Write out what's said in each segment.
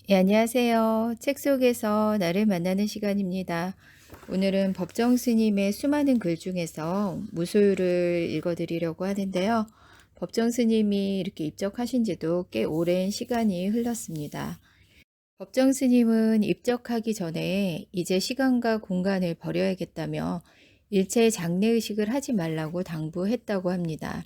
예, 안녕하세요. 책 속에서 나를 만나는 시간입니다. 오늘은 법정 스님의 수많은 글 중에서 무소유를 읽어드리려고 하는데요. 법정 스님이 이렇게 입적하신 지도 꽤 오랜 시간이 흘렀습니다. 법정 스님은 입적하기 전에 이제 시간과 공간을 버려야겠다며 일체 장래의식을 하지 말라고 당부했다고 합니다.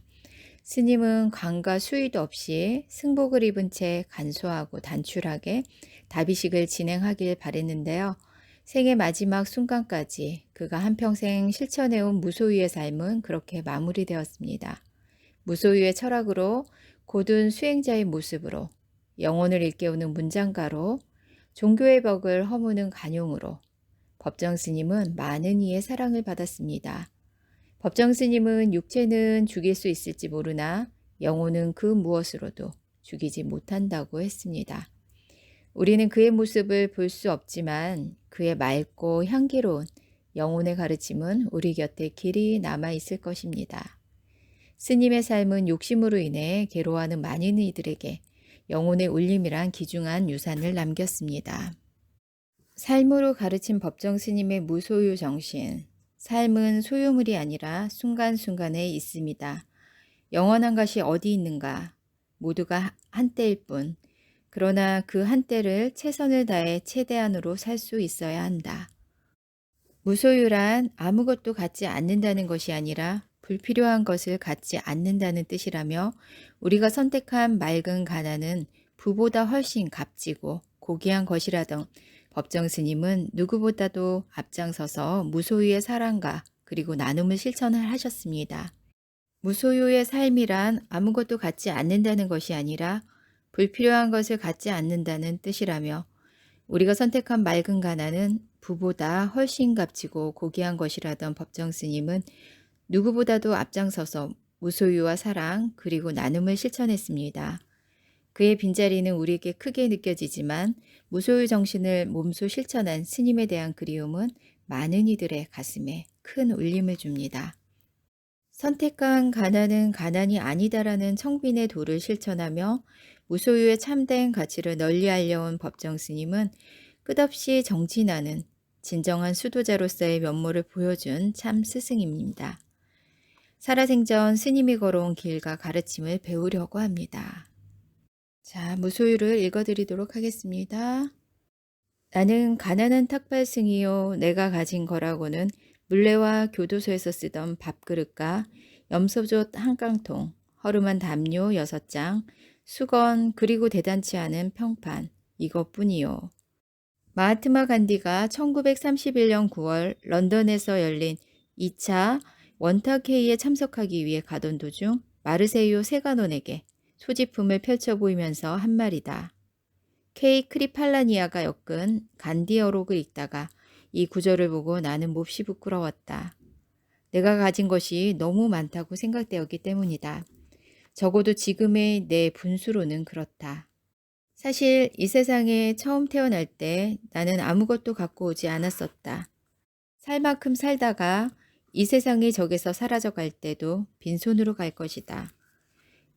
스님은 관과 수의도 없이 승복을 입은 채 간소하고 단출하게 다비식을 진행하길 바랬는데요. 생의 마지막 순간까지 그가 한평생 실천해온 무소유의 삶은 그렇게 마무리되었습니다. 무소유의 철학으로 고든 수행자의 모습으로 영혼을 일깨우는 문장가로 종교의 벽을 허무는 간용으로 법정 스님은 많은 이의 사랑을 받았습니다. 법정 스님은 육체는 죽일 수 있을지 모르나 영혼은 그 무엇으로도 죽이지 못한다고 했습니다. 우리는 그의 모습을 볼 수 없지만 그의 맑고 향기로운 영혼의 가르침은 우리 곁에 길이 남아 있을 것입니다. 스님의 삶은 욕심으로 인해 괴로워하는 많은 이들에게 영혼의 울림이란 귀중한 유산을 남겼습니다. 삶으로 가르친 법정 스님의 무소유 정신. 삶은 소유물이 아니라 순간순간에 있습니다. 영원한 것이 어디 있는가? 모두가 한때일 뿐. 그러나 그 한때를 최선을 다해 최대한으로 살 수 있어야 한다. 무소유란 아무것도 갖지 않는다는 것이 아니라 불필요한 것을 갖지 않는다는 뜻이라며 우리가 선택한 맑은 가난은 부보다 훨씬 값지고 고귀한 것이라던 법정 스님은 누구보다도 앞장서서 무소유의 사랑과 그리고 나눔을 실천을 하셨습니다. 무소유의 삶이란 아무것도 갖지 않는다는 것이 아니라 불필요한 것을 갖지 않는다는 뜻이라며 우리가 선택한 맑은 가난은 부보다 훨씬 값지고 고귀한 것이라던 법정 스님은 누구보다도 앞장서서 무소유와 사랑 그리고 나눔을 실천했습니다. 그의 빈자리는 우리에게 크게 느껴지지만 무소유 정신을 몸소 실천한 스님에 대한 그리움은 많은 이들의 가슴에 큰 울림을 줍니다. 선택한 가난은 가난이 아니다라는 청빈의 도를 실천하며 무소유의 참된 가치를 널리 알려온 법정 스님은 끝없이 정진하는 진정한 수도자로서의 면모를 보여준 참 스승입니다. 살아생전 스님이 걸어온 길과 가르침을 배우려고 합니다. 자, 무소유를 읽어드리도록 하겠습니다. 나는 가난한 탁발승이요 내가 가진 거라고는 물레와 교도소에서 쓰던 밥그릇과 염소젓 한 깡통, 허름한 담요 6장, 수건 그리고 대단치 않은 평판 이것뿐이요. 마하트마 간디가 1931년 9월 런던에서 열린 2차 원탁회의에 참석하기 위해 가던 도중 마르세유 세가논에게 소지품을 펼쳐 보이면서 한 말이다. 케이 크리팔라니아가 엮은 간디어록을 읽다가 이 구절을 보고 나는 몹시 부끄러웠다. 내가 가진 것이 너무 많다고 생각되었기 때문이다. 적어도 지금의 내 분수로는 그렇다. 사실 이 세상에 처음 태어날 때 나는 아무것도 갖고 오지 않았었다. 살 만큼 살다가 이 세상의 적에서 사라져 갈 때도 빈손으로 갈 것이다.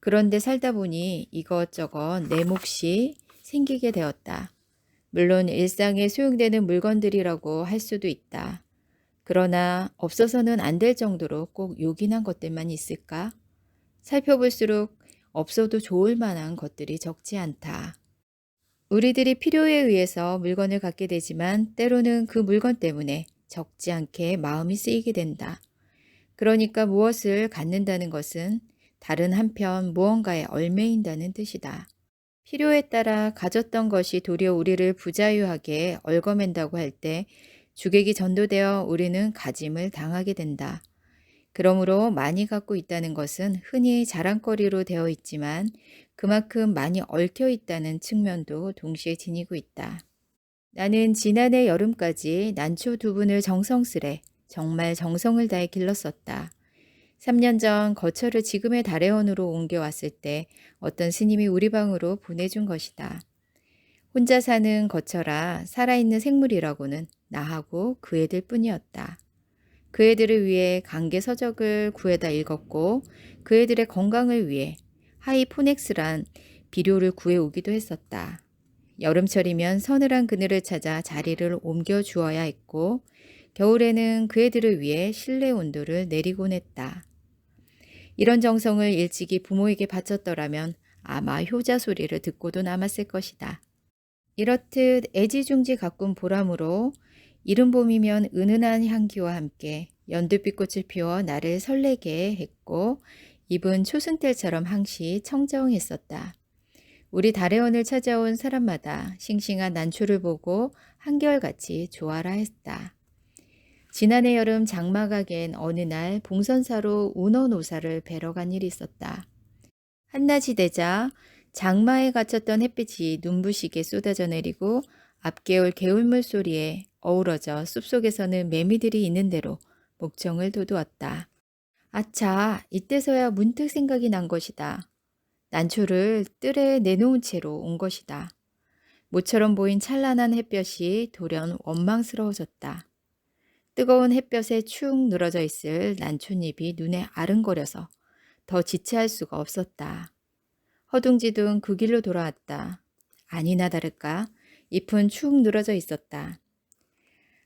그런데 살다 보니 이것저것 내 몫이 생기게 되었다. 물론 일상에 소용되는 물건들이라고 할 수도 있다. 그러나 없어서는 안 될 정도로 꼭 요긴한 것들만 있을까? 살펴볼수록 없어도 좋을 만한 것들이 적지 않다. 우리들이 필요에 의해서 물건을 갖게 되지만 때로는 그 물건 때문에 적지 않게 마음이 쓰이게 된다. 그러니까 무엇을 갖는다는 것은 다른 한편 무언가에 얽매인다는 뜻이다. 필요에 따라 가졌던 것이 도리어 우리를 부자유하게 얽어맨다고 할 때 주객이 전도되어 우리는 가짐을 당하게 된다. 그러므로 많이 갖고 있다는 것은 흔히 자랑거리로 되어 있지만 그만큼 많이 얽혀 있다는 측면도 동시에 지니고 있다. 나는 지난해 여름까지 난초 두분을 정성스레 정말 정성을 다해 길렀었다. 3년 전 거처를 지금의 달해원으로 옮겨왔을 때 어떤 스님이 우리 방으로 보내준 것이다. 혼자 사는 거처라 살아있는 생물이라고는 나하고 그 애들 뿐이었다. 그 애들을 위해 강계서적을 구해다 읽었고 그 애들의 건강을 위해 하이포넥스란 비료를 구해오기도 했었다. 여름철이면 서늘한 그늘을 찾아 자리를 옮겨 주어야 했고, 겨울에는 그 애들을 위해 실내 온도를 내리곤 했다. 이런 정성을 일찍이 부모에게 바쳤더라면 아마 효자 소리를 듣고도 남았을 것이다. 이렇듯 애지중지 가꾼 보람으로 이른 봄이면 은은한 향기와 함께 연두빛꽃을 피워 나를 설레게 했고, 입은 초승달처럼 항시 청정했었다. 우리 달의원을 찾아온 사람마다 싱싱한 난초를 보고 한결같이 좋아라 했다. 지난해 여름 장마가겐 어느 날 봉선사로 운어노사를 뵈러 간 일이 있었다. 한낮이 되자 장마에 갇혔던 햇빛이 눈부시게 쏟아져 내리고 앞개울 개울물 소리에 어우러져 숲속에서는 매미들이 있는 대로 목청을 돋우었다. 아차, 이때서야 문득 생각이 난 것이다. 난초를 뜰에 내놓은 채로 온 것이다. 모처럼 보인 찬란한 햇볕이 돌연 원망스러워졌다. 뜨거운 햇볕에 축 늘어져 있을 난초잎이 눈에 아른거려서 더 지체할 수가 없었다. 허둥지둥 그 길로 돌아왔다. 아니나 다를까 잎은 축 늘어져 있었다.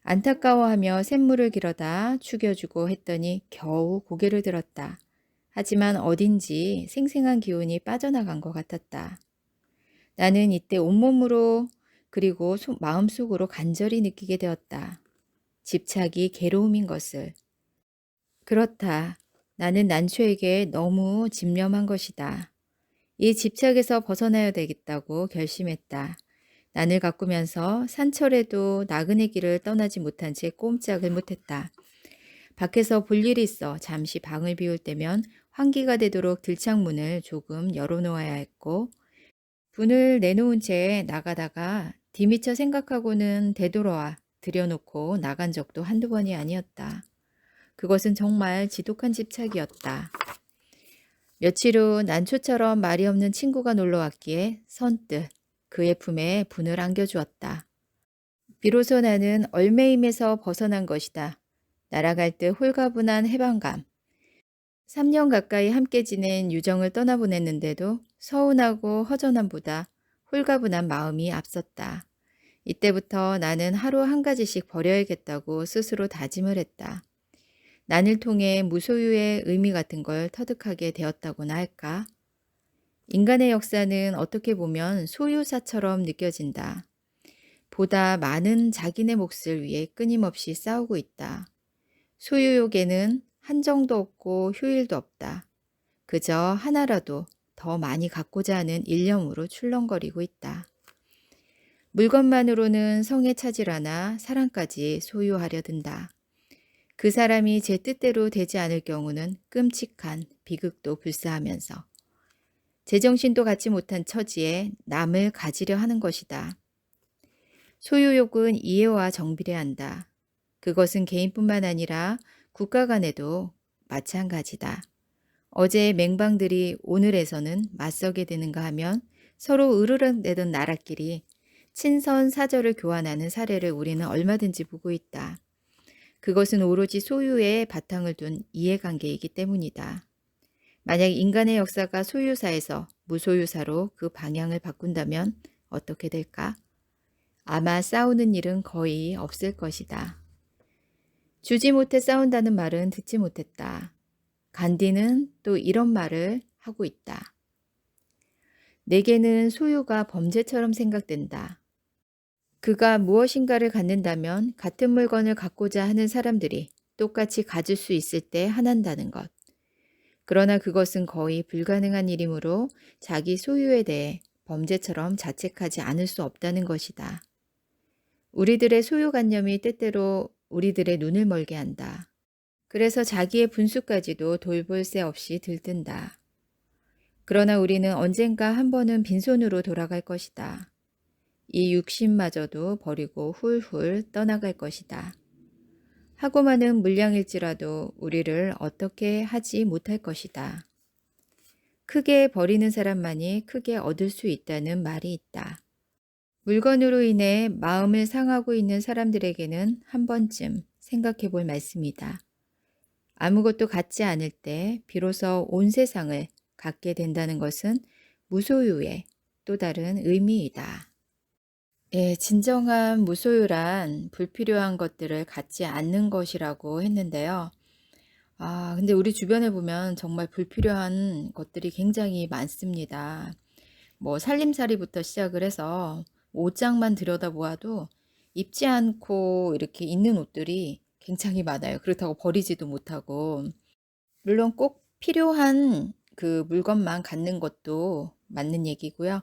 안타까워하며 샘물을 길어다 죽여주고 했더니 겨우 고개를 들었다. 하지만 어딘지 생생한 기운이 빠져나간 것 같았다. 나는 이때 온몸으로 그리고 마음속으로 간절히 느끼게 되었다. 집착이 괴로움인 것을. 그렇다. 나는 난초에게 너무 집념한 것이다. 이 집착에서 벗어나야 되겠다고 결심했다. 난을 가꾸면서 산철에도 나그네 길을 떠나지 못한 채 꼼짝을 못했다. 밖에서 볼 일이 있어 잠시 방을 비울 때면 환기가 되도록 들창문을 조금 열어놓아야 했고, 분을 내놓은 채 나가다가 뒤미처 생각하고는 되돌아와 들여놓고 나간 적도 한두 번이 아니었다. 그것은 정말 지독한 집착이었다. 며칠 후 난초처럼 말이 없는 친구가 놀러왔기에 선뜻 그의 품에 분을 안겨주었다. 비로소 나는 얼매임에서 벗어난 것이다. 날아갈 듯 홀가분한 해방감. 3년 가까이 함께 지낸 유정을 떠나보냈는데도 서운하고 허전함보다 홀가분한 마음이 앞섰다. 이때부터 나는 하루 한 가지씩 버려야겠다고 스스로 다짐을 했다. 난을 통해 무소유의 의미 같은 걸 터득하게 되었다고나 할까? 인간의 역사는 어떻게 보면 소유사처럼 느껴진다. 보다 많은 자기네 몫을 위해 끊임없이 싸우고 있다. 소유욕에는 한정도 없고 휴일도 없다. 그저 하나라도 더 많이 갖고자 하는 일념으로 출렁거리고 있다. 물건만으로는 성에 차질 않아 사랑까지 소유하려 든다. 그 사람이 제 뜻대로 되지 않을 경우는 끔찍한 비극도 불사하면서 제정신도 갖지 못한 처지에 남을 가지려 하는 것이다. 소유욕은 이해와 정비례한다. 그것은 개인뿐만 아니라 국가 간에도 마찬가지다. 어제의 맹방들이 오늘에서는 맞서게 되는가 하면 서로 으르렁대던 나라끼리 친선 사절을 교환하는 사례를 우리는 얼마든지 보고 있다. 그것은 오로지 소유에 바탕을 둔 이해관계이기 때문이다. 만약 인간의 역사가 소유사에서 무소유사로 그 방향을 바꾼다면 어떻게 될까? 아마 싸우는 일은 거의 없을 것이다. 주지 못해 싸운다는 말은 듣지 못했다. 간디는 또 이런 말을 하고 있다. 내게는 소유가 범죄처럼 생각된다. 그가 무엇인가를 갖는다면 같은 물건을 갖고자 하는 사람들이 똑같이 가질 수 있을 때 화난다는 것. 그러나 그것은 거의 불가능한 일이므로 자기 소유에 대해 범죄처럼 자책하지 않을 수 없다는 것이다. 우리들의 소유관념이 때때로 우리들의 눈을 멀게 한다. 그래서 자기의 분수까지도 돌볼 새 없이 들뜬다. 그러나 우리는 언젠가 한 번은 빈손으로 돌아갈 것이다. 이 육신마저도 버리고 훌훌 떠나갈 것이다. 하고 많은 물량일지라도 우리를 어떻게 하지 못할 것이다. 크게 버리는 사람만이 크게 얻을 수 있다는 말이 있다. 물건으로 인해 마음을 상하고 있는 사람들에게는 한 번쯤 생각해 볼 말씀이다. 아무것도 갖지 않을 때 비로소 온 세상을 갖게 된다는 것은 무소유의 또 다른 의미이다. 예, 진정한 무소유란 불필요한 것들을 갖지 않는 것이라고 했는데요. 근데 우리 주변에 보면 정말 불필요한 것들이 굉장히 많습니다. 뭐 살림살이부터 시작을 해서 옷장만 들여다보아도 입지 않고 이렇게 있는 옷들이 굉장히 많아요. 그렇다고 버리지도 못하고. 물론 꼭 필요한 그 물건만 갖는 것도 맞는 얘기고요.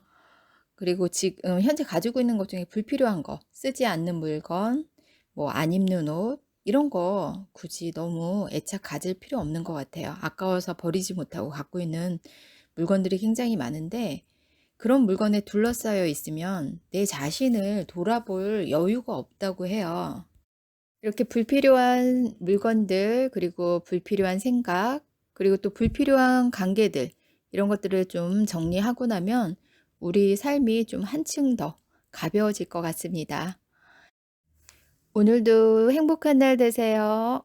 그리고 지금 현재 가지고 있는 것 중에 불필요한 거, 쓰지 않는 물건, 뭐 안 입는 옷, 이런 거 굳이 너무 애착 가질 필요 없는 것 같아요. 아까워서 버리지 못하고 갖고 있는 물건들이 굉장히 많은데 그런 물건에 둘러싸여 있으면 내 자신을 돌아볼 여유가 없다고 해요. 이렇게 불필요한 물건들, 그리고 불필요한 생각, 그리고 또 불필요한 관계들, 이런 것들을 좀 정리하고 나면 우리 삶이 좀 한층 더 가벼워질 것 같습니다. 오늘도 행복한 날 되세요.